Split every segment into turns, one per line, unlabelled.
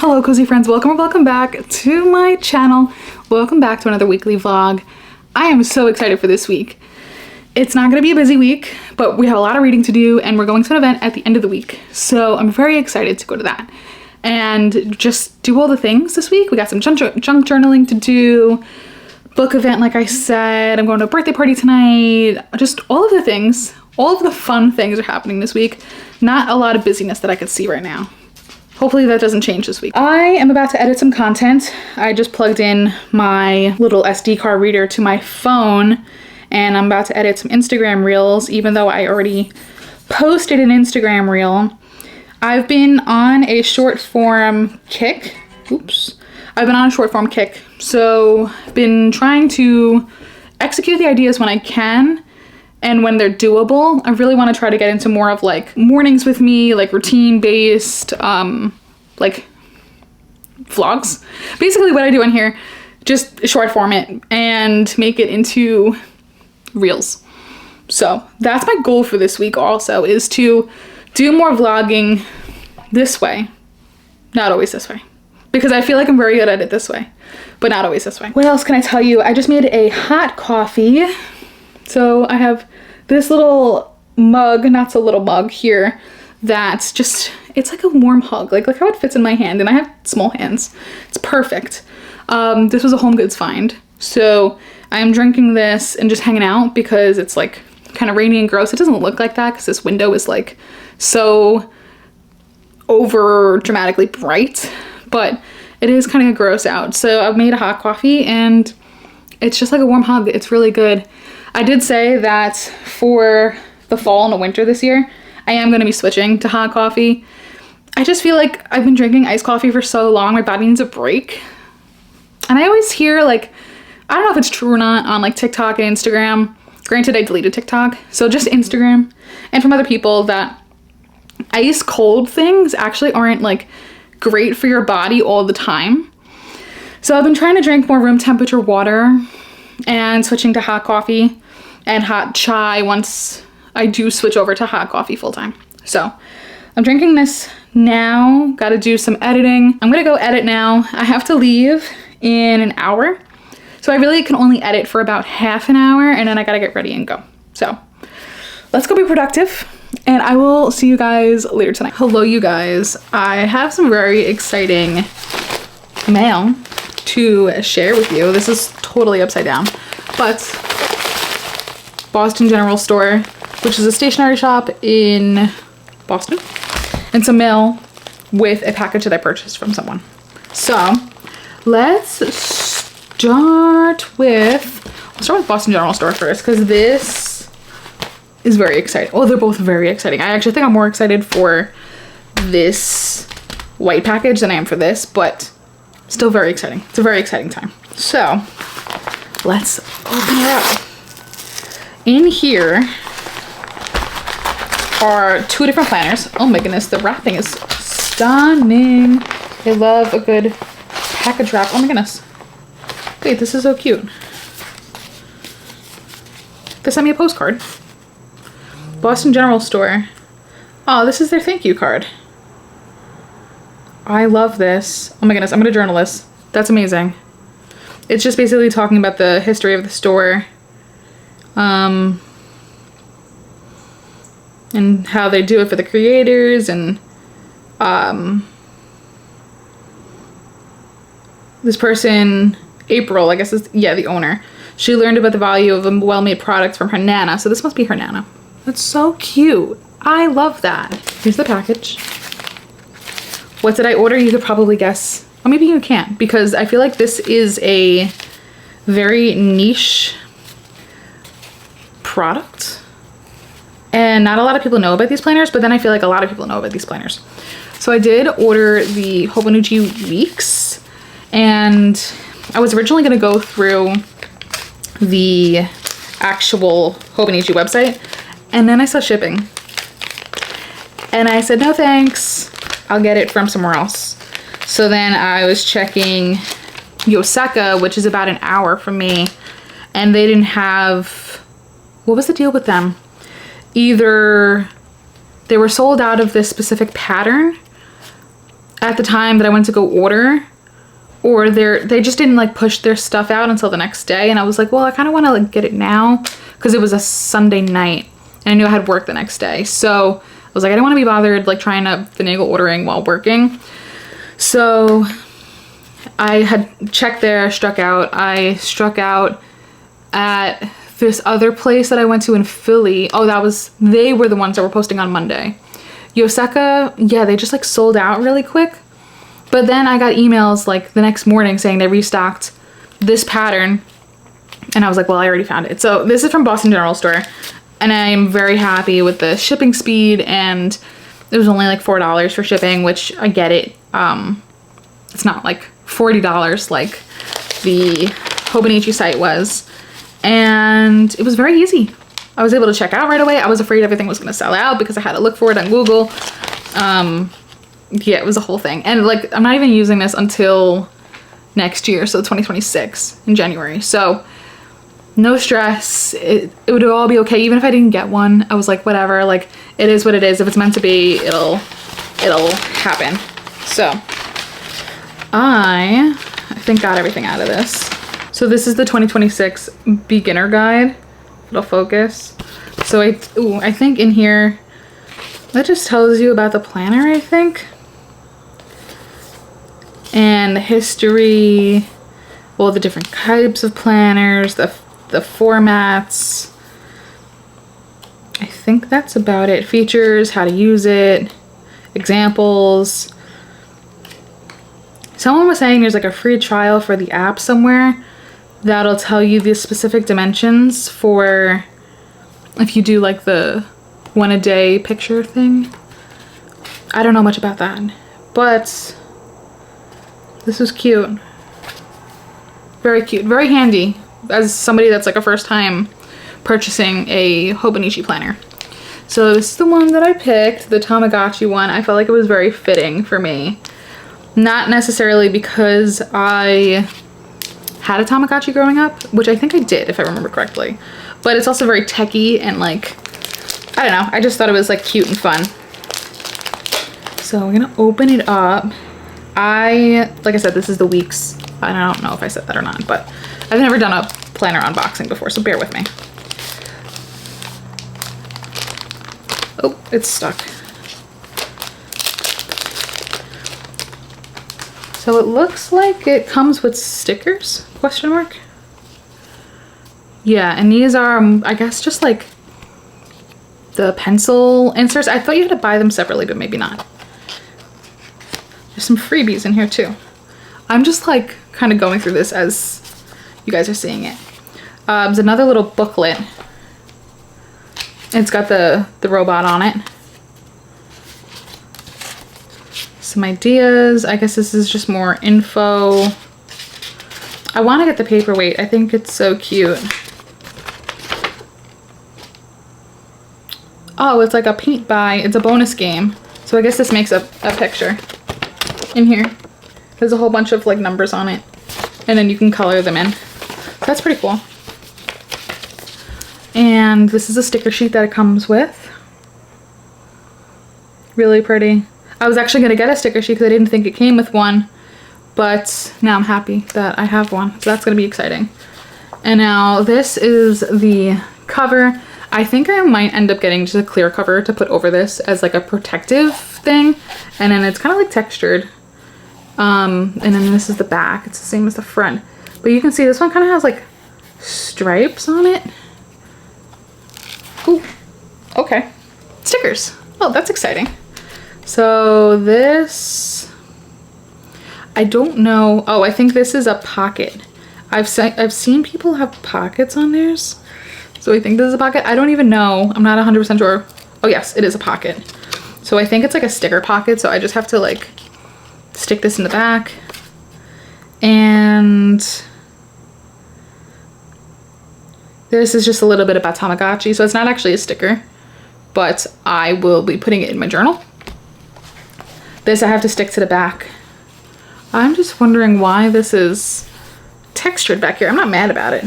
Hello cozy friends, welcome or welcome back to my channel. Welcome back to another weekly vlog. I am so excited for this week. It's not going to be a busy week, but we have a lot of reading to do and we're going to an event at the end of the week. So I'm very excited to go to that and just do all the things this week. We got some junk journaling to do, book event like I said, I'm going to a birthday party tonight, just all of the things, all of the fun things are happening this week. Not a lot of busyness that I could see right now. Hopefully that doesn't change this week. I am about to edit some content. I just plugged in my little SD card reader to my phone and I'm about to edit some Instagram reels, even though I already posted an Instagram reel. I've been on a short form kick. I've been on a short form kick. So I've been trying to execute the ideas when I can and when they're doable. I really want to try to get into more of like mornings with me, like routine based, like vlogs. Basically what I do on here, just short form it and make it into reels. So that's my goal for this week also, is to do more vlogging this way, not always this way, because I feel like I'm very good at it this way, but not always this way. What else can I tell you? I just made a hot coffee. So I have this little mug, not so little mug here, that's just, it's like a warm hug. Like look how it fits in my hand, and I have small hands. It's perfect. This was a Home Goods find. So I'm drinking this and just hanging out because it's like kind of rainy and gross. It doesn't look like that because this window is like so over dramatically bright, but it is kind of gross out. So I've made a hot coffee and it's just like a warm hug. It's really good. I did say that for the fall and the winter this year, I am going to be switching to hot coffee. I just feel like I've been drinking iced coffee for so long, my body needs a break. And I always hear like, I don't know if it's true or not, on like TikTok and Instagram. Granted, I deleted TikTok, so just Instagram. And from other people that ice cold things actually aren't like great for your body all the time. So I've been trying to drink more room temperature water and switching to hot coffee and hot chai once I do switch over to hot coffee full time. So I'm drinking this now, gotta do some editing. I'm gonna go edit now. I have to leave in an hour. So I really can only edit for about half an hour and then I gotta get ready and go. So let's go be productive and I will see you guys later tonight. Hello you guys, I have some very exciting mail to share with you. This is totally upside down, but Boston General Store, which is a stationery shop in Boston, and some mail with a package that I purchased from someone. So let's start with Boston General Store first, because this is very exciting. Oh, they're both very exciting. I actually think I'm more excited for this white package than I am for this, but still very exciting. It's a very exciting time. So let's open it up. In here are two different planners. Oh my goodness, the wrapping is stunning. I love a good package wrap. Oh my goodness. Wait, this is so cute. They sent me a postcard. Boston General Store. Oh, this is their thank you card. I love this. Oh my goodness, I'm gonna journal this. That's amazing. It's just basically talking about the history of the store. And how they do it for the creators, and this person, April, I guess is, yeah, the owner. She learned about the value of a well-made product from her Nana, so this must be her Nana. That's so cute. I love that. Here's the package. What did I order? You could probably guess. Or maybe you can't, because I feel like this is a very niche product. And not a lot of people know about these planners, but then I feel like a lot of people know about these planners. So I did order the Hobonichi Weeks, and I was originally gonna go through the actual Hobonichi website, and then I saw shipping. And I said, no thanks, I'll get it from somewhere else. So then I was checking Yosaka, which is about an hour from me, and they didn't have, what was the deal with them? Either they were sold out of this specific pattern at the time that I went to go order, or they just didn't like push their stuff out until the next day. And I was like, well, I kind of want to like get it now because it was a Sunday night and I knew I had work the next day. So I was like, I don't want to be bothered like trying to finagle ordering while working. So I had checked there, struck out. I struck out at this other place that I went to in Philly. Oh, they were the ones that were posting on Monday. Yoseka, yeah, they just like sold out really quick. But then I got emails like the next morning saying they restocked this pattern. And I was like, well, I already found it. So this is from Boston General Store. And I'm very happy with the shipping speed. And it was only like $4 for shipping, which I get it. It's not like $40 like the Hobonichi site was. And it was very easy. I was able to check out right away. I was afraid everything was going to sell out because I had to look for it on Google. Yeah, it was a whole thing. And like, I'm not even using this until next year. So 2026 in January. So no stress. It would all be okay. Even if I didn't get one, I was like, whatever, like it is what it is. If it's meant to be, it'll happen. So I think got everything out of this. So this is the 2026 beginner guide. It'll focus. So I think in here, that just tells you about the planner, I think. And the history, well, the different types of planners, the formats. I think that's about it. Features, how to use it, examples. Someone was saying there's like a free trial for the app somewhere that'll tell you the specific dimensions for if you do like the 1 a day picture thing. I don't know much about that, but this was cute. Very cute, very handy as somebody that's like a first time purchasing a Hobonichi planner. So this is the one that I picked, the Tamagotchi one. I felt like it was very fitting for me. Not necessarily because I had a Tamagotchi growing up, which I think I did if I remember correctly, but it's also very techy and like, I don't know, I just thought it was like cute and fun. So we're gonna open it up. Like I said, this is the week's, I don't know if I said that or not, but I've never done a planner unboxing before, so bear with me. Oh, it's stuck. So it looks like it comes with stickers, question mark? Yeah, and these are, I guess, just like the pencil inserts. I thought you had to buy them separately, but maybe not. There's some freebies in here too. I'm just like kind of going through this as you guys are seeing it. There's another little booklet. It's got the robot on it. Some ideas. I guess this is just more info. I want to get the paperwhite. I think it's so cute. Oh, it's like a paint by. It's a bonus game. So I guess this makes a picture in here. There's a whole bunch of like numbers on it. And then you can color them in. That's pretty cool. And this is a sticker sheet that it comes with. Really pretty. I was actually going to get a sticker sheet because I didn't think it came with one. But now I'm happy that I have one. So that's going to be exciting. And now this is the cover. I think I might end up getting just a clear cover to put over this as like a protective thing. And then it's kind of like textured. And then this is the back. It's the same as the front. But you can see this one kind of has like stripes on it. Ooh, okay. Stickers. Oh, that's exciting. So this, I don't know. Oh, I think this is a pocket. I've seen people have pockets on theirs. So I think this is a pocket. I don't even know. I'm not 100% sure. Oh yes, it is a pocket. So I think it's like a sticker pocket. So I just have to like stick this in the back. And this is just a little bit about Tamagotchi. So it's not actually a sticker, but I will be putting it in my journal. This I have to stick to the back. I'm just wondering why this is textured back here. I'm not mad about it.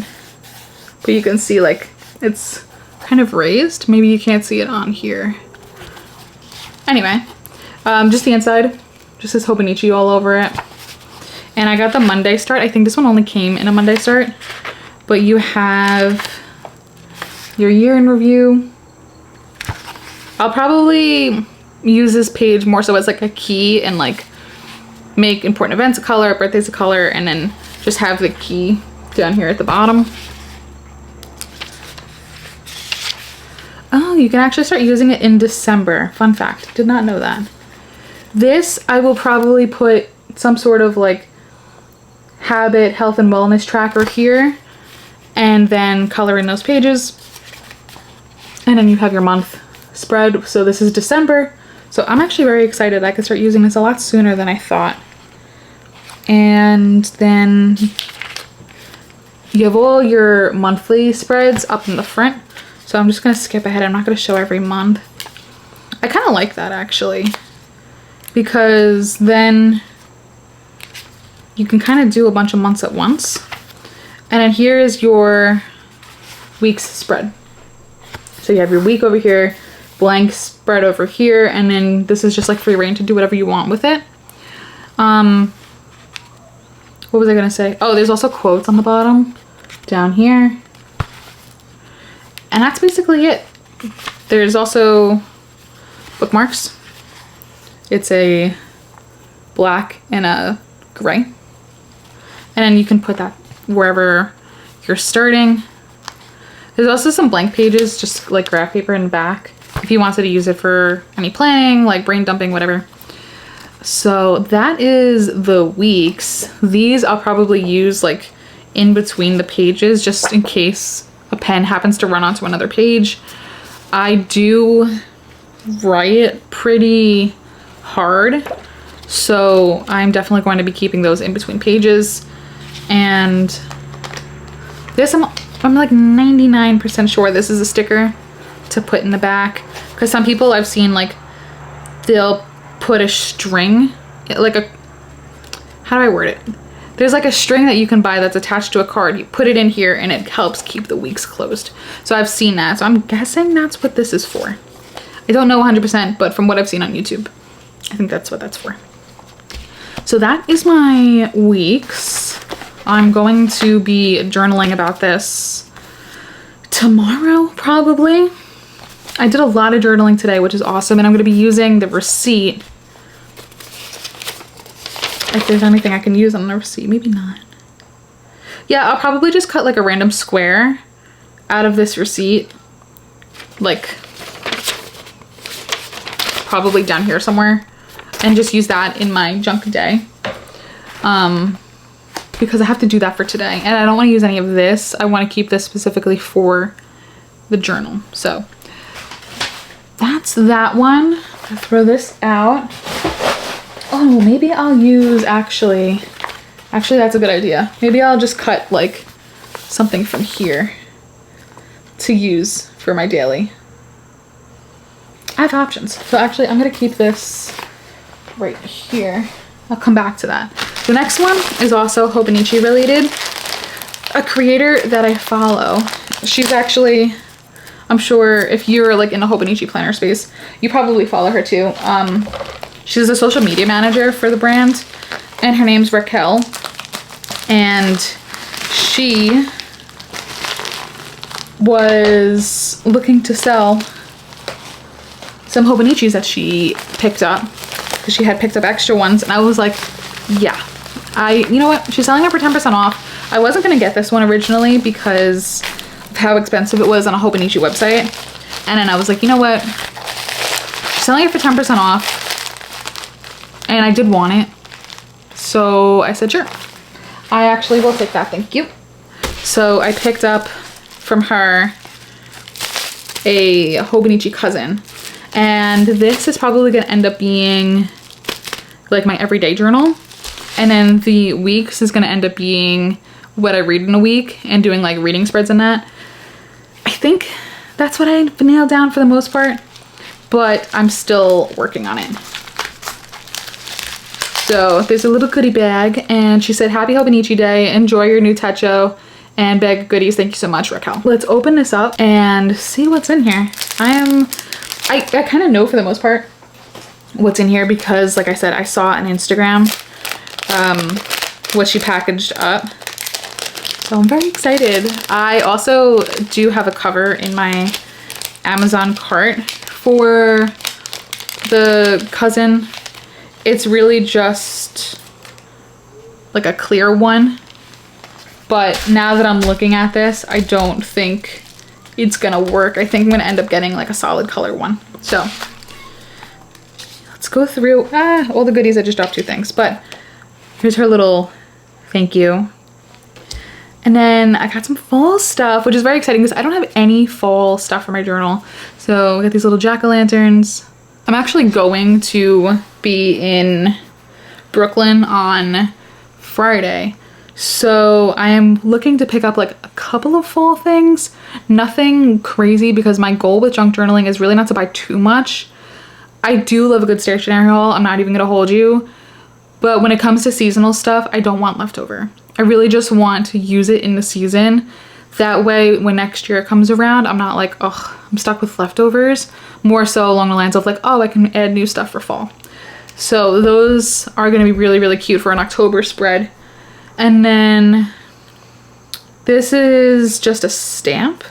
But you can see like it's kind of raised. Maybe you can't see it on here. Anyway, just the inside. Just says hobonichi all over it. And I got the Monday start. I think this one only came in a Monday start. But you have your year in review. I'll probably use this page more so as like a key and like make important events a color, birthdays a color, and then just have the key down here at the bottom. Oh, you can actually start using it in December. Fun fact, did not know that. This, I will probably put some sort of like habit, health, and wellness tracker here, and then color in those pages. And then you have your month spread. So this is December. So I'm actually very excited. I could start using this a lot sooner than I thought. And then you have all your monthly spreads up in the front. So I'm just gonna skip ahead. I'm not gonna show every month. I kind of like that actually, because then you can kind of do a bunch of months at once. And then here is your week's spread. So you have your week over here, blank spread over here, and then this is just like free reign to do whatever you want with it. What was I gonna say? Oh, there's also quotes on the bottom down here. And that's basically it. There's also bookmarks. It's a black and a gray. And then you can put that wherever you're starting. There's also some blank pages, just like graph paper in the back, if you wanted to use it for any planning, like brain dumping, whatever. So that is the weeks. These I'll probably use like in between the pages, just in case a pen happens to run onto another page. I do write pretty hard, so I'm definitely going to be keeping those in between pages. And this, I'm like 99% sure this is a sticker to put in the back, because some people I've seen, like, they'll put a string, like a, how do I word it? There's like a string that you can buy that's attached to a card. You put it in here and it helps keep the weeks closed. So I've seen that. So I'm guessing that's what this is for. I don't know 100%, but from what I've seen on YouTube, I think that's what that's for. So that is my weeks. I'm going to be journaling about this tomorrow, probably. I did a lot of journaling today, which is awesome. And I'm going to be using the receipt. If there's anything I can use on the receipt, maybe not. Yeah, I'll probably just cut like a random square out of this receipt. Like, probably down here somewhere. And just use that in my junk day. Because I have to do that for today. And I don't want to use any of this. I want to keep this specifically for the journal. So that's that one. I'll throw this out. Oh, maybe I'll use, actually that's a good idea. Maybe I'll just cut like something from here to use for my daily. I have options. So actually I'm gonna keep this right here. I'll come back to that. The next one is also hobonichi related. A creator that I follow. She's actually, I'm sure if you're like in a hobonichi planner space, you probably follow her too. She's a social media manager for the brand, and her name's Raquel. And she was looking to sell some hobonichis that she picked up, because she had picked up extra ones. And I was like, yeah, you know what? She's selling it for 10% off. I wasn't gonna get this one originally because of how expensive it was on a hobonichi website. And then I was like, you know what? She's selling it for 10% off. And I did want it, so I said, sure. I actually will take that, thank you. So I picked up from her a hobonichi cousin. And this is probably gonna end up being like my everyday journal. And then the weeks is gonna end up being what I read in a week and doing like reading spreads in that. I think that's what I've nailed down for the most part, but I'm still working on it. So there's a little goodie bag, and she said, happy Hobonichi Day, enjoy your new techo and bag of goodies. Thank you so much, Raquel. Let's open this up and see what's in here. I kind of know for the most part what's in here because, like I said, I saw on Instagram what she packaged up. So I'm very excited. I also do have a cover in my Amazon cart for the cousin. It's really just like a clear one. But now that I'm looking at this, I don't think it's gonna work. I think I'm gonna end up getting like a solid color one. So let's go through all the goodies. I just dropped 2 things, but here's her little thank you. And then I got some fall stuff, which is very exciting because I don't have any fall stuff for my journal. So we got these little jack-o'-lanterns. I'm actually going to be in Brooklyn on Friday. So I am looking to pick up like a couple of fall things. Nothing crazy because my goal with junk journaling is really not to buy too much. I do love a good stationery haul. I'm not even gonna hold you. But when it comes to seasonal stuff, I don't want leftover. I really just want to use it in the season. That way, when next year comes around, I'm not like, oh, I'm stuck with leftovers. More so along the lines of like, oh, I can add new stuff for fall. So those are gonna be really, really cute for an October spread. And then this is just a stamp.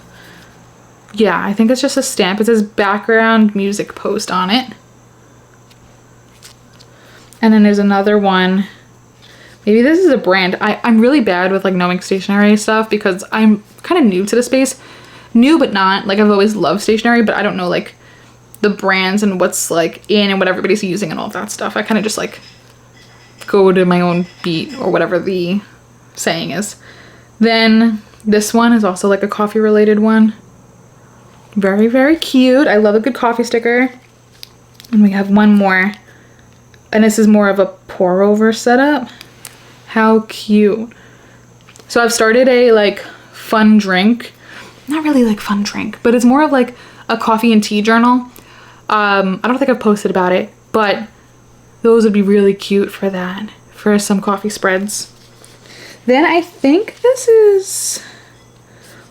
Yeah, I think it's just a stamp. It says background music post on it. And then there's another one. Maybe this is a brand. I'm really bad with like knowing stationery stuff because I'm kind of new to the space. New but not. Like I've always loved stationery, but I don't know like the brands and what's like in and what everybody's using and all that stuff. I kind of just like go to my own beat or whatever the saying is. Then this one is also like a coffee related one. Very, very cute. I love a good coffee sticker. And we have one more. And this is more of a pour over setup. How cute. So I've started a like fun drink. Not really like fun drink, but it's more of like a coffee and tea journal. I don't think I've posted about it, but those would be really cute for that, for some coffee spreads. Then I think this is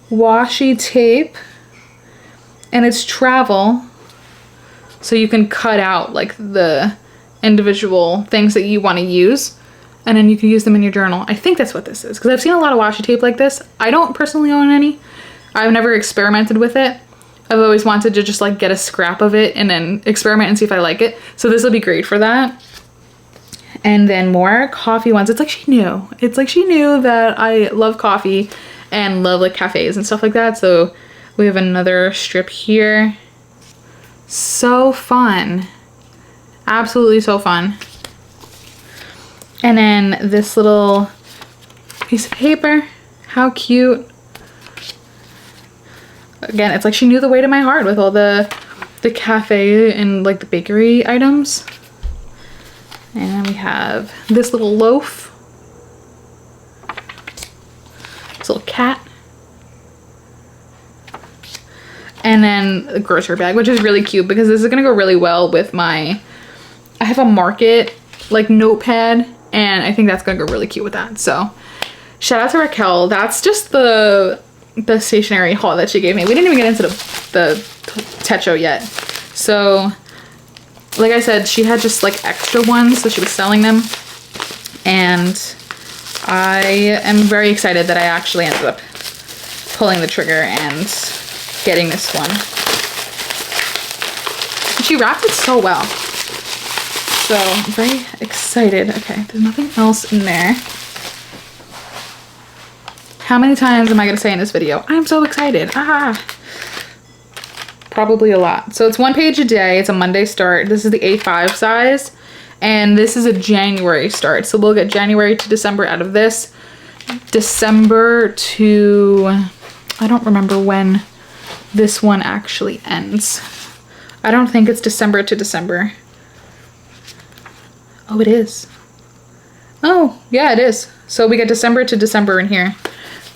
washi tape and it's travel. So you can cut out like the individual things that you want to use and then you can use them in your journal. I think that's what this is because I've seen a lot of washi tape like this. I don't personally own any. I've never experimented with it. I've always wanted to just like get a scrap of it and then experiment and see if I like it. So this will be great for that. And then more coffee ones. It's like she knew. It's like she knew that I love coffee and love like cafes and stuff like that. So we have another strip here. So fun. Absolutely so fun. And then this little piece of paper. How cute. Again, it's like she knew the way to my heart with all the cafe and like the bakery items. And then we have this little loaf. This little cat. And then the grocery bag, which is really cute because this is gonna go really well with my, I have a Market like notepad and I think that's gonna go really cute with that. So shout out to Raquel. That's just the stationery haul that she gave me. We didn't even get into the techo yet. So like I said, she had just like extra ones, so she was selling them. And I am very excited that I actually ended up pulling the trigger and getting this one. She wrapped it so well. So I'm very excited. Okay, there's nothing else in there. How many times am I gonna say in this video, I'm so excited? Probably a lot. So it's 1 page a day. It's a Monday start. This is the A5 size. And this is a January start. So we'll get January to December out of this. December to, I don't remember when this one actually ends. I don't think it's December to December. Oh, it is. Oh, yeah, it is. So we get December to December in here.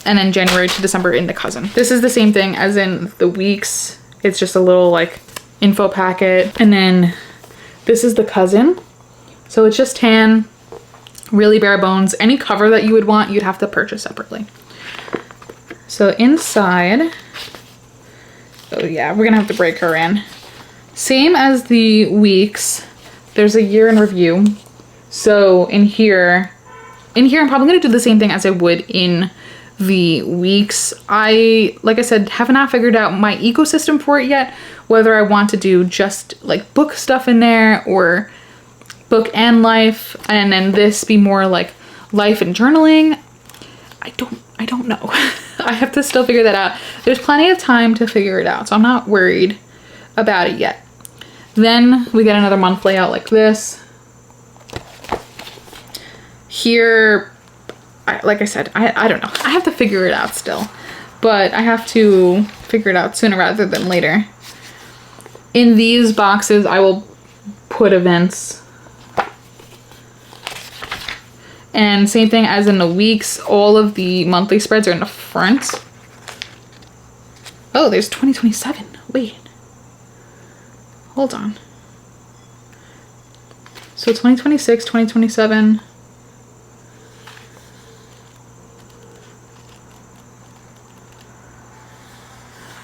And then January to December in the cousin. This is the same thing as in the weeks. It's just a little like info packet. And then this is the cousin. So it's just tan, really bare bones. Any cover that you would want, you'd have to purchase separately. So inside, oh yeah, we're gonna have to break her in. Same as the weeks. there's a year in review. So in here I'm probably gonna do the same thing as I would in the weeks. Like I said, have not figured out my ecosystem for it yet, whether I want to do just like book stuff in there or book and life, and then this be more like life and journaling. I don't know. I have to still figure that out. There's plenty of time to figure it out, so I'm not worried about it yet. Then we get another month layout like this. Here, like I said, I don't know. I have to figure it out still, but I have to figure it out sooner rather than later. In these boxes, I will put events. And same thing as in the weeks, all of the monthly spreads are in the front. Oh, there's 2027. Wait. Hold on. So 2026, 2027.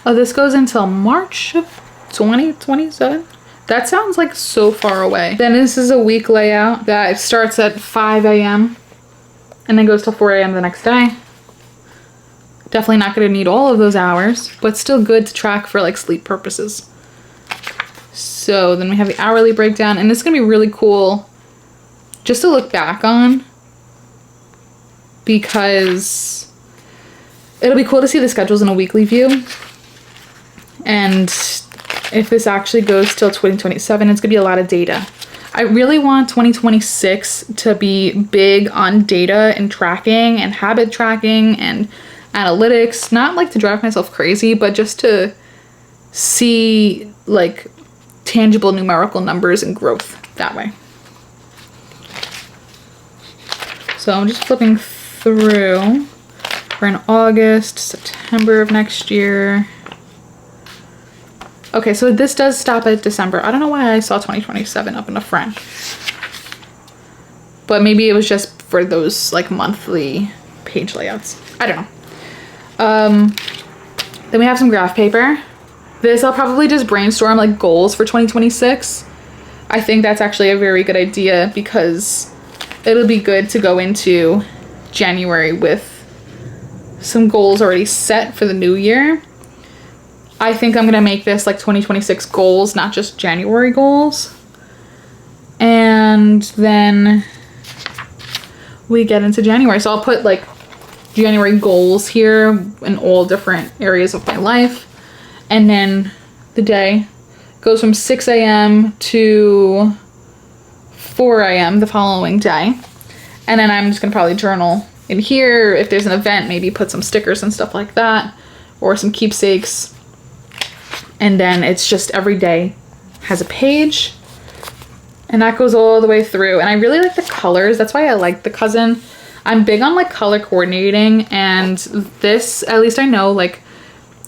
Oh, this goes until March of 2027? That sounds like so far away. Then this is a week layout that starts at 5 a.m. and then goes till 4 a.m. the next day. Definitely not gonna need all of those hours, but still good to track for like sleep purposes. So then we have the hourly breakdown, and this is gonna be really cool just to look back on, because it'll be cool to see the schedules in a weekly view. And if this actually goes till 2027, it's gonna be a lot of data. I really want 2026 to be big on data and tracking and habit tracking and analytics. Not like to drive myself crazy, but just to see like tangible numerical numbers and growth that way. So I'm just flipping through. We're in August, September of next year. Okay, so this does stop at December. I don't know why I saw 2027 up in the front. But maybe it was just for those like monthly page layouts. I don't know. Then we have some graph paper. This I'll probably just brainstorm like goals for 2026. I think that's actually a very good idea because it'll be good to go into January with some goals already set for the new year. I think I'm gonna make this like 2026 goals, not just January goals. And then we get into January. So I'll put like January goals here in all different areas of my life. And then the day goes from 6 a.m. to 4 a.m. the following day. And then I'm just gonna probably journal in here. If there's an event, maybe put some stickers and stuff like that, or some keepsakes. And then it's just every day has a page, and that goes all the way through. And I really like the colors. That's why I like the cousin. I'm big on like color coordinating, and this, at least I know like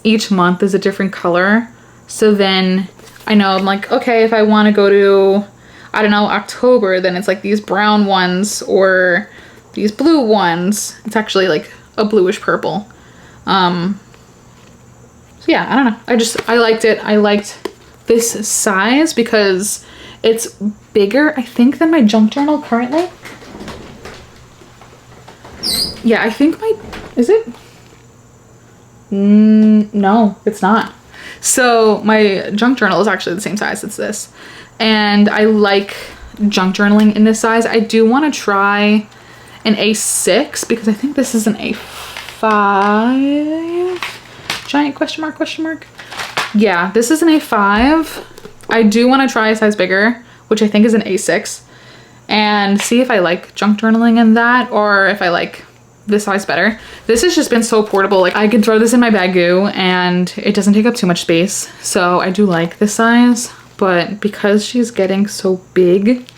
each month is a different color. So then I know I'm like, okay, if I want to go to, I don't know, October, then it's like these brown ones or these blue ones. It's actually like a bluish purple. Yeah, I don't know. I liked it. I liked this size because it's bigger, I think, than my junk journal currently. Yeah, I think is it? No, it's not. So my junk journal is actually the same size as this. And I like junk journaling in this size. I do want to try an A6 because I think this is an A5. Giant question mark. Yeah, this is an A5. I do want to try a size bigger, which I think is an A6, and see if I like junk journaling in that or if I like this size better. This has just been so portable. Like I could throw this in my bagoo and it doesn't take up too much space. So I do like this size, but because she's getting so big,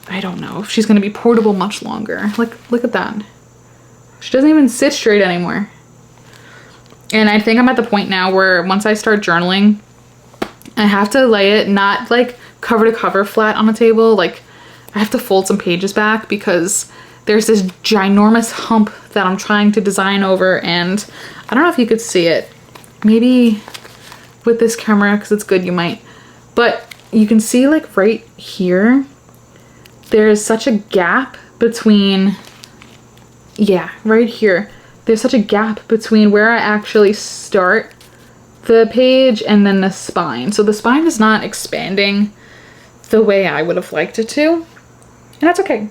I don't know if she's going to be portable much longer. Like, look at that. She doesn't even sit straight anymore. And I think I'm at the point now where once I start journaling, I have to lay it not like cover to cover flat on a table. Like I have to fold some pages back because there's this ginormous hump that I'm trying to design over, and I don't know if you could see it. Maybe with this camera, because it's good, you might. But you can see like right here, there's such a gap between, yeah, right here. There's such a gap between where I actually start the page and then the spine. So the spine is not expanding the way I would have liked it to, and that's okay.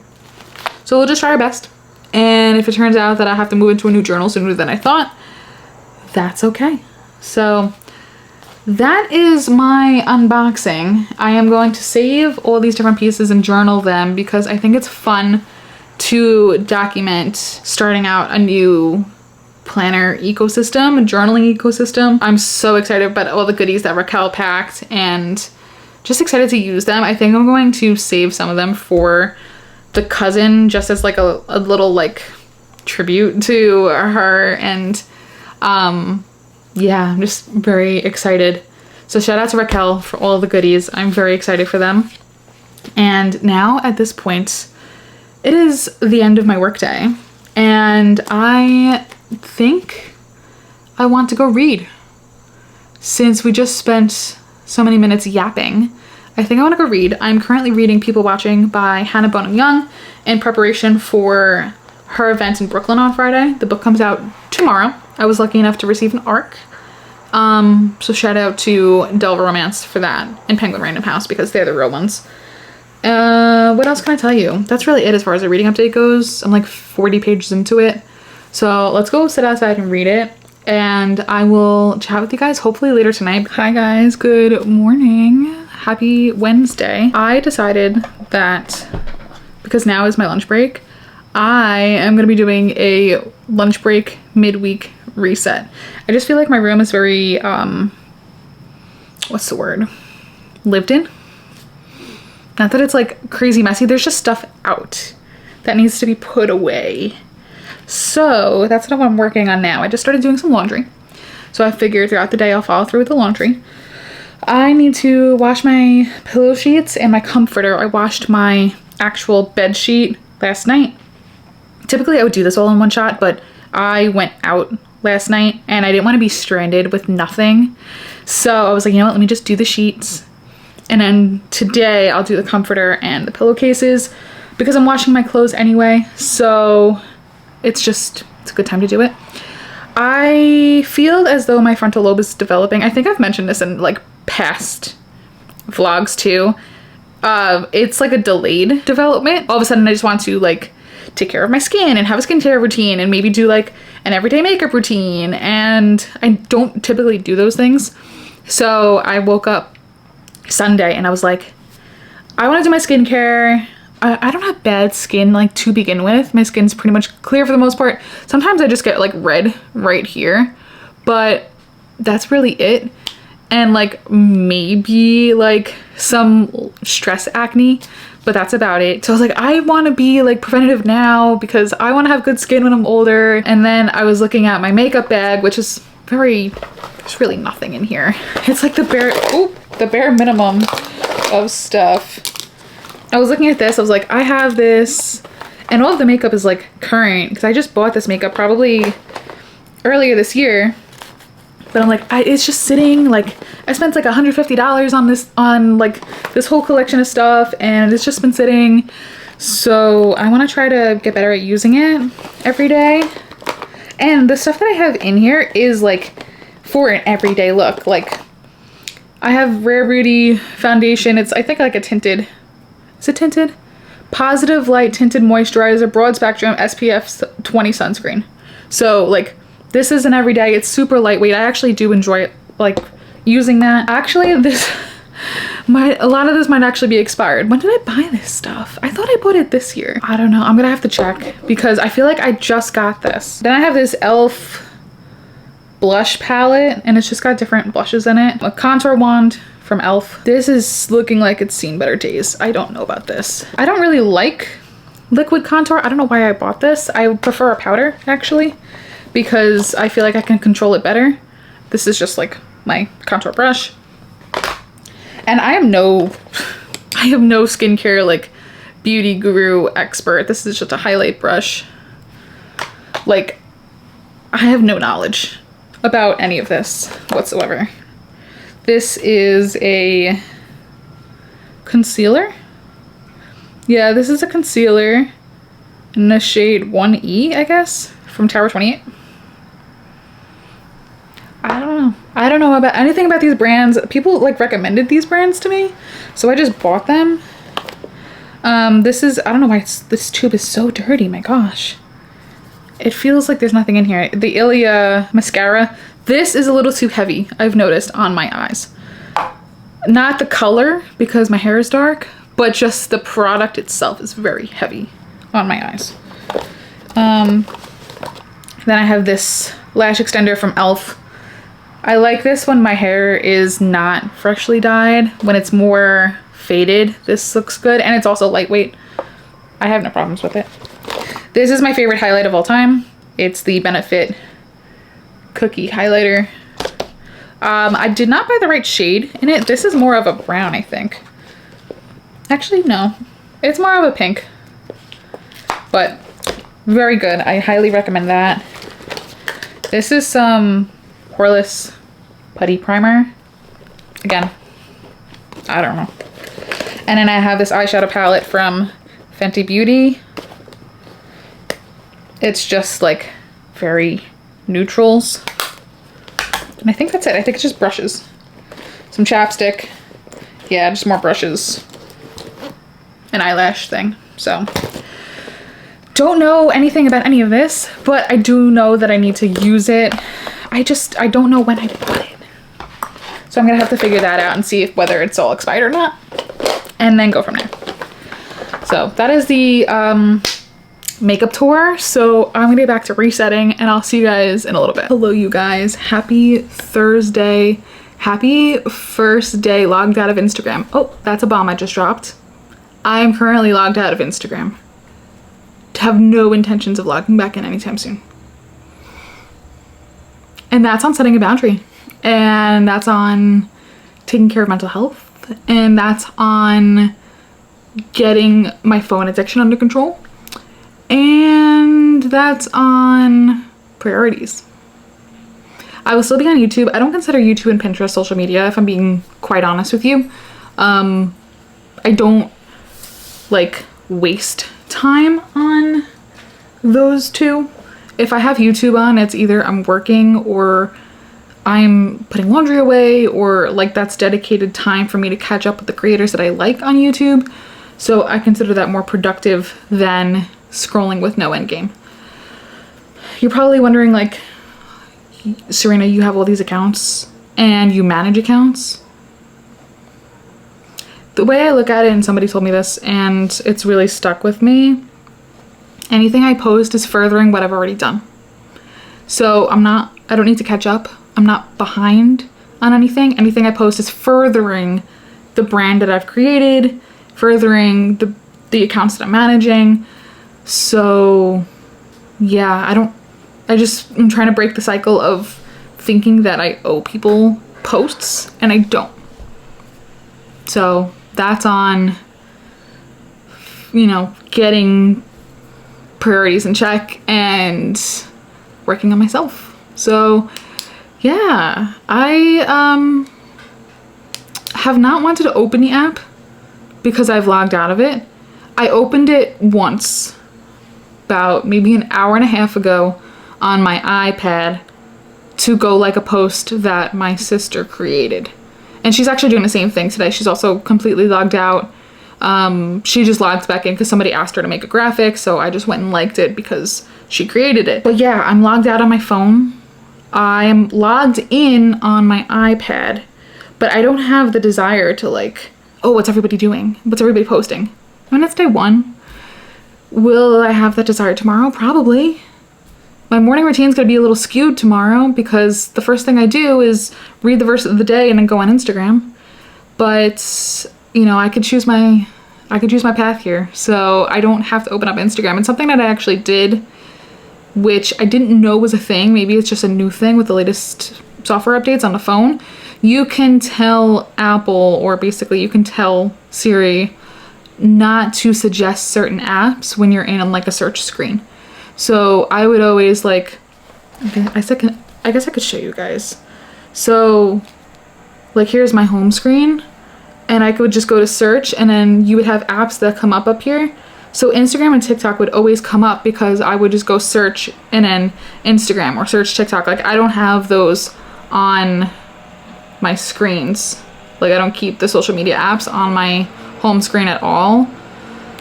So we'll just try our best. And if it turns out that I have to move into a new journal sooner than I thought, that's okay. So that is my unboxing. I am going to save all these different pieces and journal them because I think it's fun to document starting out a new planner ecosystem, journaling ecosystem. I'm so excited about all the goodies that Raquel packed and just excited to use them. I think I'm going to save some of them for the cousin just as like a little like tribute to her, and yeah, I'm just very excited. So shout out to Raquel for all the goodies. I'm very excited for them. And now at this point, it is the end of my workday, and I think I want to go read. Since we just spent so many minutes yapping, I think I want to go read. I'm currently reading People Watching by Hannah Bonham Young in preparation for her event in Brooklyn on Friday. The book comes out tomorrow. I was lucky enough to receive an ARC. So shout out to Delva Romance for that and Penguin Random House because they're the real ones. What else can I tell you? That's really it as far as the reading update goes. I'm like 40 pages into it. So let's go sit outside and read it. And I will chat with you guys hopefully later tonight. Hi guys, good morning. Happy Wednesday. I decided that because now is my lunch break, I am going to be doing a lunch break midweek reset. I just feel like my room is very, what's the word? Lived in? Not that it's like crazy messy. There's just stuff out that needs to be put away. So that's what I'm working on now. I just started doing some laundry. So I figured throughout the day I'll follow through with the laundry. I need to wash my pillow sheets and my comforter. I washed my actual bed sheet last night. Typically I would do this all in one shot, but I went out last night and I didn't want to be stranded with nothing. So I was like, you know what, let me just do the sheets. And then today I'll do the comforter and the pillowcases because I'm washing my clothes anyway. So it's a good time to do it. I feel as though my frontal lobe is developing. I think I've mentioned this in like past vlogs too. It's like a delayed development. All of a sudden I just want to like take care of my skin and have a skincare routine and maybe do like an everyday makeup routine, and I don't typically do those things. So I woke up Sunday and I was like, I want to do my skincare. I don't have bad skin like to begin with. My skin's pretty much clear for the most part. Sometimes I just get like red right here, but that's really it. And like maybe like some stress acne, but that's about it. So I was like, I want to be like preventative now because I want to have good skin when I'm older. And then I was looking at my makeup bag, which is there's really nothing in here. It's like the bare minimum of stuff. I was looking at this, I was like, I have this, and all of the makeup is like current because I just bought this makeup probably earlier this year. But I'm like, it's just sitting, like, I spent like $150 on like this whole collection of stuff, and it's just been sitting. So I want to try to get better at using it every day. And the stuff that I have in here is like for an everyday look. Like I have Rare Beauty foundation. It's, I think, like a tinted, is it tinted? Positive Light Tinted Moisturizer, Broad Spectrum, SPF 20 sunscreen. So like this is an everyday, it's super lightweight. I actually do enjoy it, like using that. Actually, a lot of this might actually be expired. When did I buy this stuff? I thought I bought it this year. I don't know, I'm gonna have to check because I feel like I just got this. Then I have this e.l.f. blush palette, and it's just got different blushes in it. A contour wand from e.l.f. This is looking like it's seen better days. I don't know about this. I don't really like liquid contour. I don't know why I bought this. I prefer a powder actually because I feel like I can control it better. This is just like my contour brush. And I am no skincare like beauty guru expert. This is just a highlight brush. Like I have no knowledge about any of this whatsoever. This is a concealer. Yeah, this is a concealer in the shade 1E, I guess, from Tower 28. I don't know. I don't know about anything about these brands. People like recommended these brands to me, so I just bought them. This is, I don't know why this tube is so dirty, my gosh. It feels like there's nothing in here. The Ilia mascara. This is a little too heavy, I've noticed, on my eyes. Not the color, because my hair is dark, but just the product itself is very heavy on my eyes. Then I have this lash extender from e.l.f. I like this when my hair is not freshly dyed. When it's more faded, this looks good. And it's also lightweight. I have no problems with it. This is my favorite highlight of all time. It's the Benefit Cookie Highlighter. I did not buy the right shade in it. This is more of a brown, I think. Actually, no. It's more of a pink. But very good. I highly recommend that. This is some Poreless Putty Primer. Again, I don't know. And then I have this eyeshadow palette from Fenty Beauty. It's just like very neutrals. And I think that's it. I think it's just brushes. Some chapstick. Yeah, just more brushes. An eyelash thing. So, don't know anything about any of this, but I do know that I need to use it. I don't know when I bought it. So I'm gonna have to figure that out and see if whether it's all expired or not. And then go from there. So that is the makeup tour. So I'm gonna get back to resetting and I'll see you guys in a little bit. Hello you guys, happy Thursday. Happy first day logged out of Instagram. Oh, that's a bomb I just dropped. I am currently logged out of Instagram. Have no intentions of logging back in anytime soon. And that's on setting a boundary. And that's on taking care of mental health. And that's on getting my phone addiction under control. And that's on priorities. I will still be on YouTube. I don't consider YouTube and Pinterest social media, if I'm being quite honest with you. I don't like waste time on those two. If I have YouTube on, it's either I'm working or I'm putting laundry away, or like that's dedicated time for me to catch up with the creators that I like on YouTube. So I consider that more productive than scrolling with no end game. You're probably wondering, like, Serena, you have all these accounts and you manage accounts. The way I look at it, and somebody told me this and it's really stuck with me, anything I post is furthering what I've already done. So I don't need to catch up. I'm not behind on anything. Anything I post is furthering the brand that I've created, furthering the accounts that I'm managing. So yeah, I'm trying to break the cycle of thinking that I owe people posts, and I don't. So that's on, you know, getting priorities in check and working on myself. So yeah, I have not wanted to open the app because I've logged out of it. I opened it once, about maybe an hour and a half ago, on my iPad to go like a post that my sister created. And she's actually doing the same thing today. She's also completely logged out. She just logged back in because somebody asked her to make a graphic, so I just went and liked it because she created it. But yeah, I'm logged out on my phone. I'm logged in on my iPad, but I don't have the desire to like, oh, what's everybody doing? What's everybody posting? I mean, it's day one. Will I have that desire tomorrow? Probably. My morning routine is going to be a little skewed tomorrow because the first thing I do is read the verse of the day and then go on Instagram. But, you know, I could choose my path here. So I don't have to open up Instagram. It's something that I actually did, which I didn't know was a thing. Maybe it's just a new thing with the latest software updates on the phone. You can tell Apple, or basically you can tell Siri, not to suggest certain apps when you're in like a search screen. So I would always like, I guess I could show you guys. So like here's my home screen. and I could just go to search, and then you would have apps that come up here. So Instagram and TikTok would always come up because I would just go search and then Instagram or search TikTok. Like I don't have those on my screens. Like I don't keep the social media apps on my home screen at all.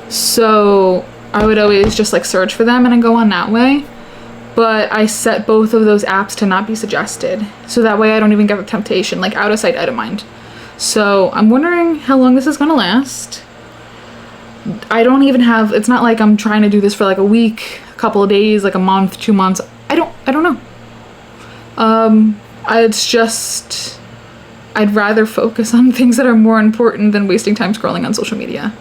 So I would always just like search for them and then go on that way. But I set both of those apps to not be suggested. So that way I don't even get the temptation, like out of sight, out of mind. So I'm wondering how long this is gonna last. I don't even have, it's not like I'm trying to do this for like a week, a couple of days, like a month, 2 months. I don't know. It's just, I'd rather focus on things that are more important than wasting time scrolling on social media.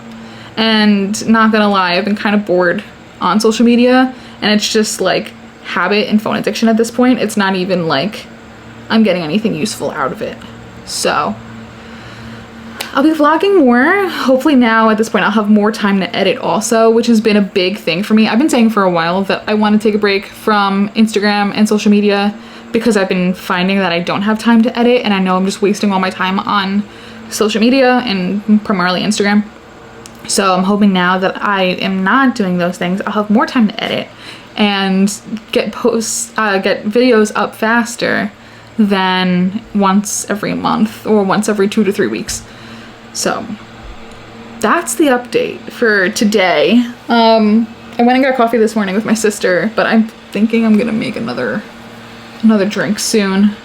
And not gonna lie, I've been kind of bored on social media, and it's just like habit and phone addiction at this point. It's not even like I'm getting anything useful out of it. So I'll be vlogging more. Hopefully now at this point I'll have more time to edit also, which has been a big thing for me. I've been saying for a while that I want to take a break from Instagram and social media because I've been finding that I don't have time to edit, and I know I'm just wasting all my time on social media and primarily Instagram. So I'm hoping now that I am not doing those things, I'll have more time to edit and get videos up faster than once every month or once every 2 to 3 weeks. So that's the update for today. I went and got coffee this morning with my sister, but I'm thinking I'm gonna make another drink soon.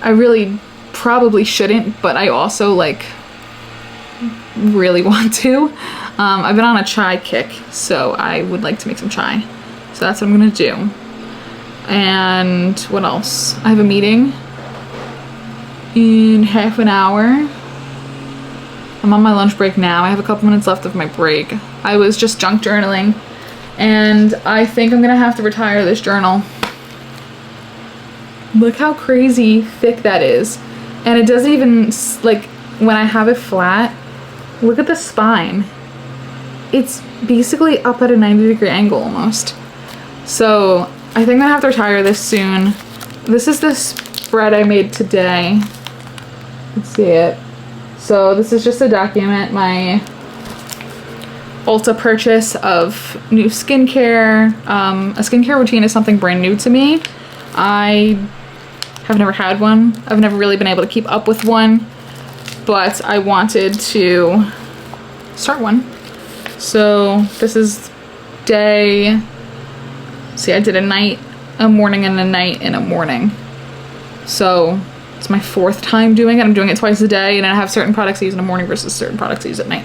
I really probably shouldn't, but I also like really want to. I've been on a chai kick, so I would like to make some chai. So that's what I'm gonna do. And what else? I have a meeting in half an hour. I'm on my lunch break now. I have a couple minutes left of my break. I was just junk journaling, and I think I'm gonna have to retire this journal. Look how crazy thick that is. And it doesn't even, like, when I have it flat, look at the spine. It's basically up at a 90-degree angle almost. So I think I'm gonna have to retire this soon. This is the spread I made today. Let's see it. So this is just to document my Ulta purchase of new skincare. A skincare routine is something brand new to me. I have never had one. I've never really been able to keep up with one, but I wanted to start one. So this is day, see, I did a night, a morning, and a night, and a morning. So it's my 4th time doing it. I'm doing it twice a day, and I have certain products I use in the morning versus certain products I use at night.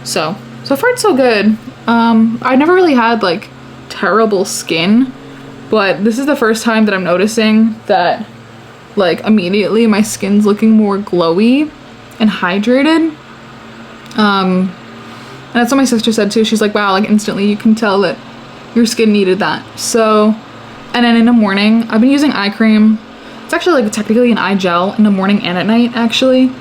So far it's so good. I never really had like terrible skin, but this is the first time that I'm noticing that like immediately my skin's looking more glowy and hydrated. And that's what my sister said too. She's like, wow, like instantly you can tell that your skin needed that. So, and then in the morning, I've been using eye cream. It's actually like technically an eye gel in the morning and at night actually.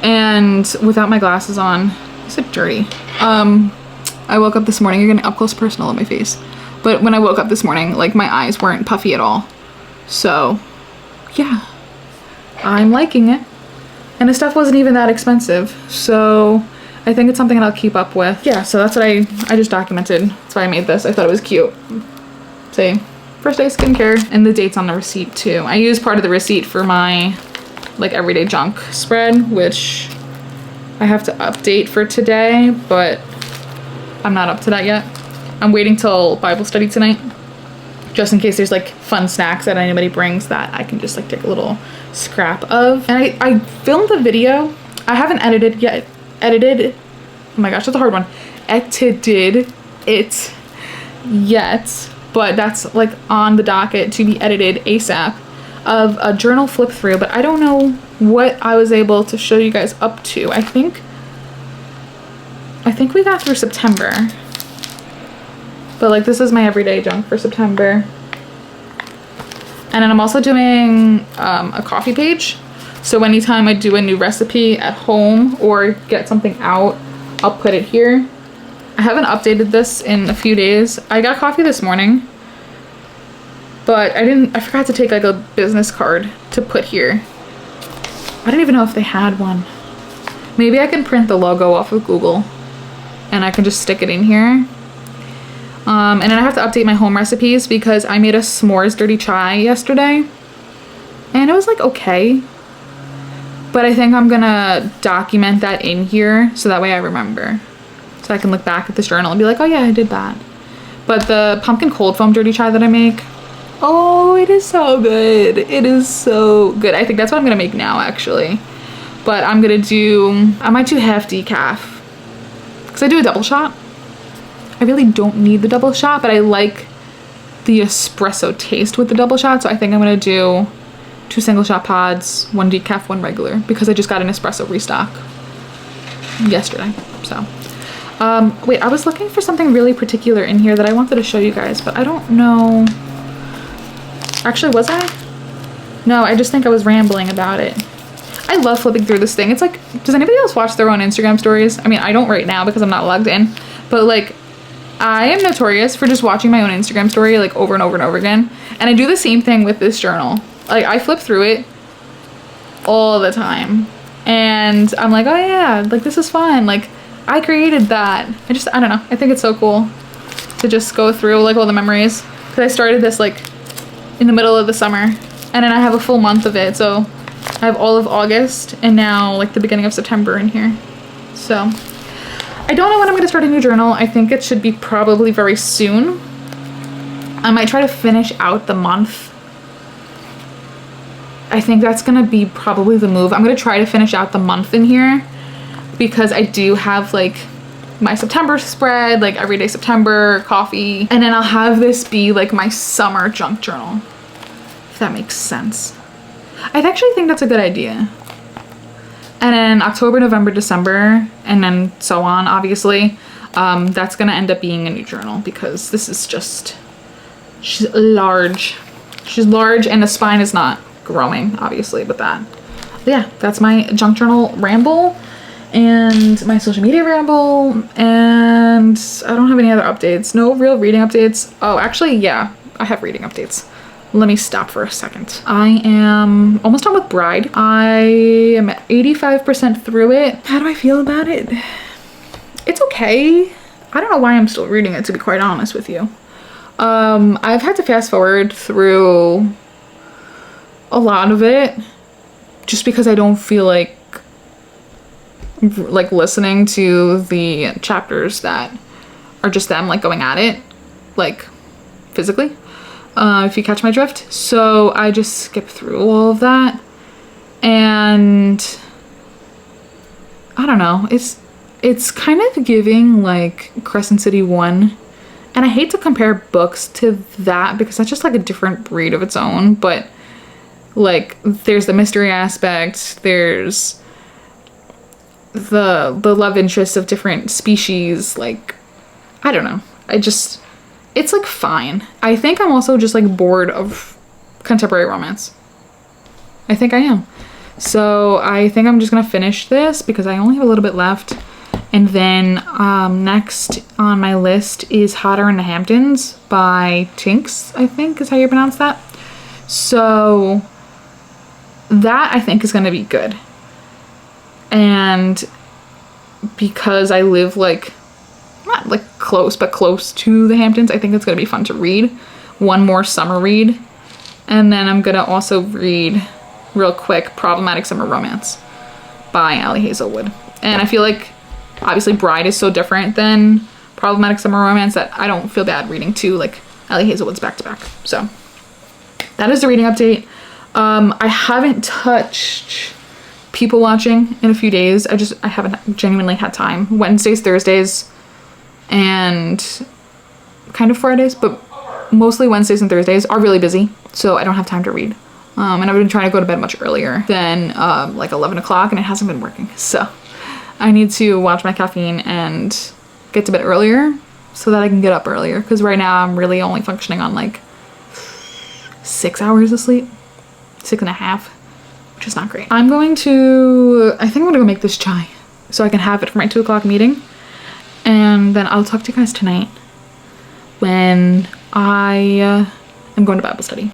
And without my glasses on, is it dirty? I woke up this morning, you're getting up close personal on my face. But when I woke up this morning, like my eyes weren't puffy at all. So yeah, I'm liking it. And the stuff wasn't even that expensive. So I think it's something that I'll keep up with. Yeah, so that's what I just documented. That's why I made this. I thought it was cute. See, first day skincare, and the date's on the receipt too. I use part of the receipt for my like everyday junk spread, which I have to update for today, but I'm not up to that yet. I'm waiting till Bible study tonight, just in case there's like fun snacks that anybody brings that I can just like take a little scrap of. And I filmed a video. I haven't edited yet. Oh my gosh, that's a hard one. Edited it yet, but that's like on the docket to be edited ASAP, of a journal flip through, but I don't know what I was able to show you guys up to. I think we got through September, but like this is my everyday junk for September. And then I'm also doing a coffee page. So anytime I do a new recipe at home or get something out, I'll put it here. I haven't updated this in a few days. I got coffee this morning, but I forgot to take like a business card to put here. I don't even know if they had one. Maybe I can print the logo off of Google and I can just stick it in here. And then I have to update my home recipes because I made a s'mores dirty chai yesterday and it was like okay. But I think I'm gonna document that in here so that way I remember. So I can look back at this journal and be like, oh yeah, I did that. But the pumpkin cold foam dirty chai that I make, oh, it is so good. It is so good. I think that's what I'm gonna make now actually. But I might do half decaf. Because I do a double shot. I really don't need the double shot, but I like the espresso taste with the double shot. So I think I'm gonna do 2 single shot pods, 1 decaf, 1 regular, because I just got an espresso restock yesterday. So, wait, I was looking for something really particular in here that I wanted to show you guys, but I don't know. Actually, was I? No, I just think I was rambling about it. I love flipping through this thing. It's like, does anybody else watch their own Instagram stories? I mean, I don't right now because I'm not logged in, but like, I am notorious for just watching my own Instagram story like over and over and over again. And I do the same thing with this journal. Like, I flip through it all the time. And I'm like, oh yeah, like this is fun. Like, I created that. I don't know. I think it's so cool to just go through like all the memories. Because I started this like in the middle of the summer. And then I have a full month of it. So I have all of August and now like the beginning of September in here. So I don't know when I'm going to start a new journal. I think it should be probably very soon. I might try to finish out the month. I think that's going to be probably the move. I'm going to try to finish out the month in here because I do have like my September spread, like everyday September coffee. And then I'll have this be like my summer junk journal, if that makes sense. I actually think that's a good idea. And then October, November, December, and then so on, obviously, that's gonna end up being a new journal because this is just, she's large. She's large and the spine is not growing, obviously, with that. But yeah, that's my junk journal ramble and my social media ramble, and I don't have any other updates. No real reading updates. Oh, actually, yeah, I have reading updates. Let me stop for a second. I am almost done with Bride. I am at 85% through it. How do I feel about it? It's okay. I don't know why I'm still reading it, to be quite honest with you. I've had to fast forward through a lot of it just because I don't feel like listening to the chapters that are just them like going at it, like physically. If you catch my drift. So I just skip through all of that, and I don't know, it's kind of giving like Crescent City 1, and I hate to compare books to that because that's just like a different breed of its own, but like there's the mystery aspect, there's the love interests of different species, like I don't know, it's like fine. I think I'm also just like bored of contemporary romance. I think I am. So I think I'm just gonna finish this because I only have a little bit left. And then next on my list is Hotter in the Hamptons by Tinks, I think is how you pronounce that. So that I think is gonna be good. And because I live like, not like close, but close to the Hamptons, I think it's gonna be fun to read. One more summer read. And then I'm gonna also read real quick Problematic Summer Romance by Allie Hazelwood. And I feel like obviously Bride is so different than Problematic Summer Romance that I don't feel bad reading two like Allie Hazelwood's back to back. So that is the reading update. I haven't touched people watching in a few days. I haven't genuinely had time. Wednesdays, Thursdays, and kind of Fridays, but mostly Wednesdays and Thursdays are really busy, so I don't have time to read. And I've been trying to go to bed much earlier than like 11 o'clock, and it hasn't been working. So I need to watch my caffeine and get to bed earlier so that I can get up earlier, because right now I'm really only functioning on like 6 hours of sleep, 6.5, which is not great. I think I'm gonna go make this chai so I can have it for my 2 o'clock meeting. And then I'll talk to you guys tonight when I am going to Bible study.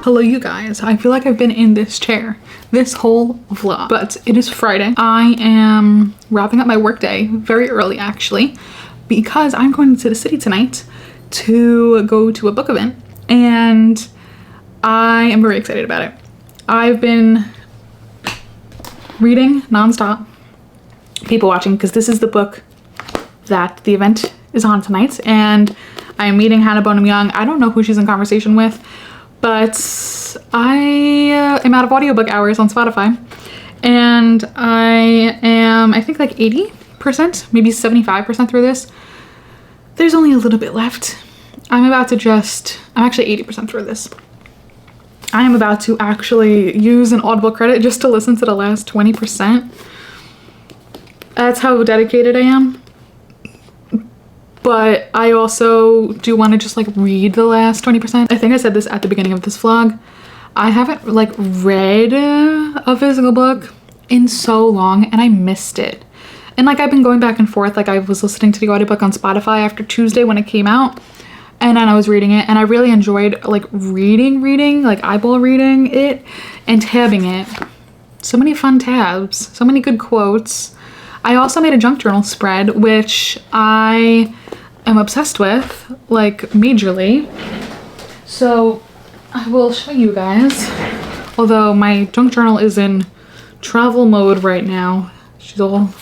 Hello you guys. I feel like I've been in this chair this whole vlog, but it is Friday. I am wrapping up my workday very early actually, because I'm going to the city tonight to go to a book event and I am very excited about it. I've been reading nonstop, people watching, because this is the book that the event is on tonight, and I am meeting Hannah Bonham Young. I don't know who she's in conversation with, but I am out of audiobook hours on Spotify, and I am, I think, like 80%, maybe 75% through this. There's only a little bit left. I'm actually 80% through this. I am about to actually use an Audible credit just to listen to the last 20%. That's how dedicated I am. But I also do want to just like read the last 20%. I think I said this at the beginning of this vlog. I haven't like read a physical book in so long and I missed it. And like I've been going back and forth. Like I was listening to the audiobook on Spotify after Tuesday when it came out, and then I was reading it, and I really enjoyed like reading, like eyeball reading it and tabbing it. So many fun tabs, so many good quotes. I also made a junk journal spread, which I am obsessed with, like majorly. So I will show you guys. Although my junk journal is in travel mode right now. She's all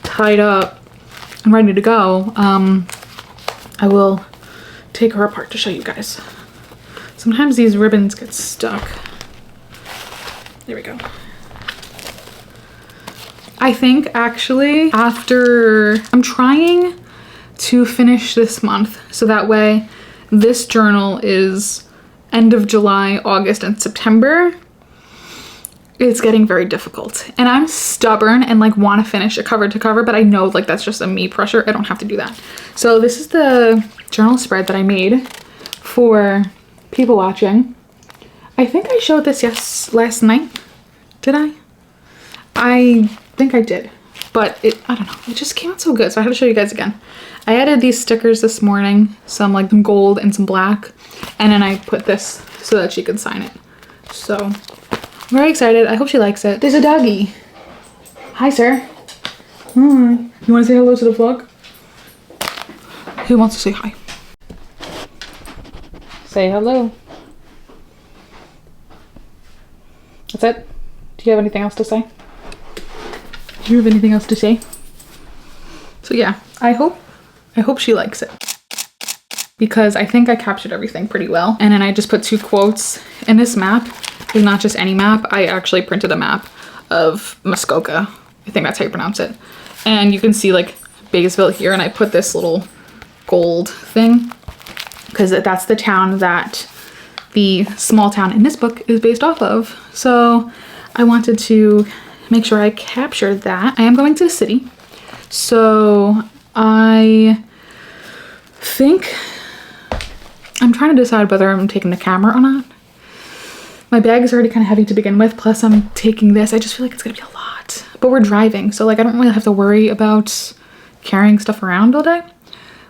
tied up and ready to go. I will take her apart to show you guys. Sometimes these ribbons get stuck. There we go. I think actually I'm trying to finish this month so that way this journal is end of July, August, and September. It's getting very difficult and I'm stubborn and like want to finish it cover to cover, but I know like that's just a me pressure. I don't have to do that. So this is the journal spread that I made for people watching. I think I showed this last night. Did I? I think I did, but I don't know, it just came out so good, so I had to show you guys again. I added these stickers this morning, some like gold and some black, and then I put this so that she could sign it. So I'm very excited. I hope she likes it. There's a doggy. Hi, sir. Hi. You want to say hello to the vlog? Who wants to say hi? Say hello. That's it? Do you have anything else to say? Do you have anything else to say? So yeah, I hope she likes it, because I think I captured everything pretty well. And then I just put 2 quotes. And this map is not just any map. I actually printed a map of Muskoka. I think that's how you pronounce it. And you can see like Baysville here, and I put this little gold thing because that's the town that the small town in this book is based off of. So I wanted to make sure I captured that. I am going to the city, so I think I'm trying to decide whether I'm taking the camera or not. My bag is already kind of heavy to begin with, plus I'm taking this. I just feel like it's gonna be a lot, but we're driving, so like I don't really have to worry about carrying stuff around all day.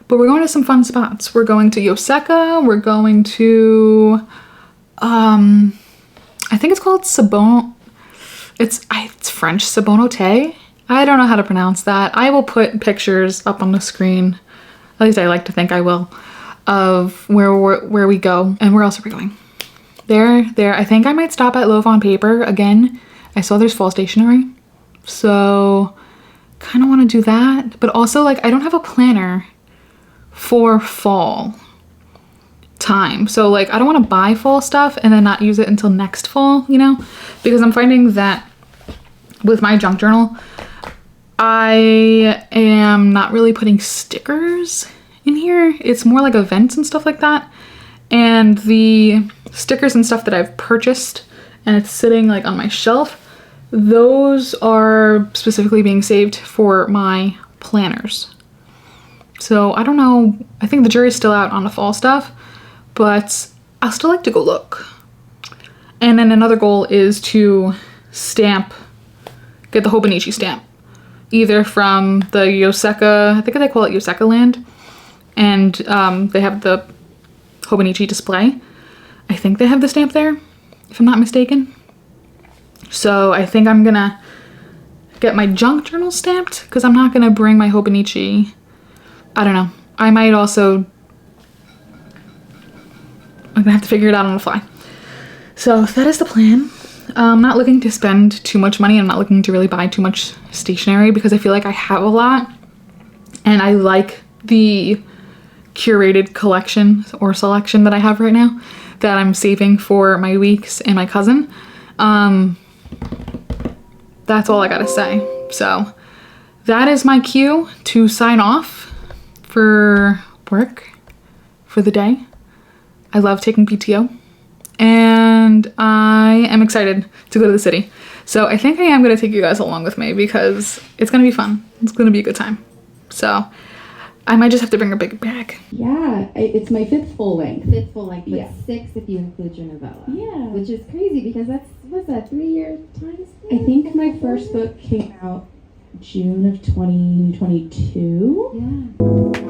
But we're going to some fun spots. We're going to Yoseka. We're going to I think it's called Sabon. It's French, Sabonote. I don't know how to pronounce that. I will put pictures up on the screen, at least I like to think I will, of where we go. And where else are we going? There. I think I might stop at Loaf on Paper again. I saw there's fall stationery, so kind of want to do that. But also like I don't have a planner for fall time, so like I don't want to buy fall stuff and then not use it until next fall, you know, because I'm finding that with my junk journal I am not really putting stickers in here. It's more like events and stuff like that, and the stickers and stuff that I've purchased and it's sitting like on my shelf, those are specifically being saved for my planners. So I don't know, I think the jury's still out on the fall stuff, but I'll still like to go look. And then another goal is to get the hobonichi stamp, either from the Yoseka, I think they call it Yoseka Land, and they have the hobonichi display. I think they have the stamp there. if I'm not mistaken. So I think I'm gonna get my junk journal stamped because I'm not gonna bring my hobonichi. I don't know. I might also, I'm gonna have to figure it out on the fly. So that is the plan. I'm not looking to spend too much money. I'm not looking to really buy too much stationery because I feel like I have a lot and I like the curated collection or selection that I have right now that I'm saving for my weeks and my cousin. That's all I gotta say. So that is my cue to sign off for work for the day. I love taking PTO and I am excited to go to the city. So I think I am gonna take you guys along with me because it's gonna be fun. It's gonna be a good time. So I might just have to bring a big bag.
Yeah, it's my 5th full length.
5th full length, but
Yeah.
6 if you include your novella.
Yeah.
Which is crazy because that's, what's that, 3-year time span?
I think my first book came out June of 2022.
Yeah.